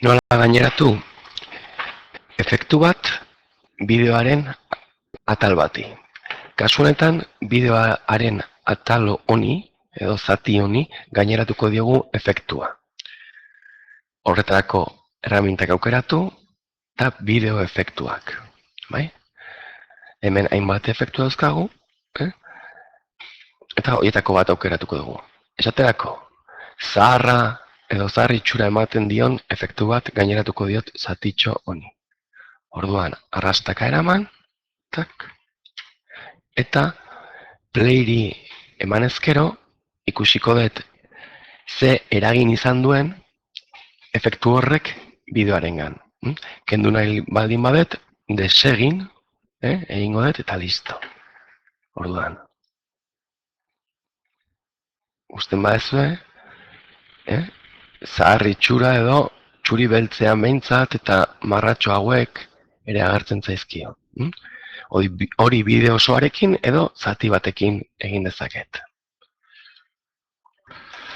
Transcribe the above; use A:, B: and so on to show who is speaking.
A: Nola gaineratu efektu bat bideoaren atal bati. Kasu honetan, bideoaren atal honi, edo zati honi, gaineratuko diogu efektua. Horretarako erramintak aukeratu eta bideo efektuak. Bai? Hemen hainbat efektu dauzkagu, eta horietako bat aukeratuko dugu. Esaterako, zaharra edo zahar itxura ematen dion efektu bat gaineratuko diot zatitxo honi. Orduan, arrastaka eraman, eta playri eman ezkero, ikusiko dut ze eragin izan duen efektu horrek bideoarengan. Kendu nahi baldin badet, desegin, egingo dut eta listo. Orduan, usten badezue, zahar itxura edo txuri beltzean behintzat eta marratxo hauek ere agertzen zaizkio. Hori bideo osoarekin edo zati batekin egin dezaket.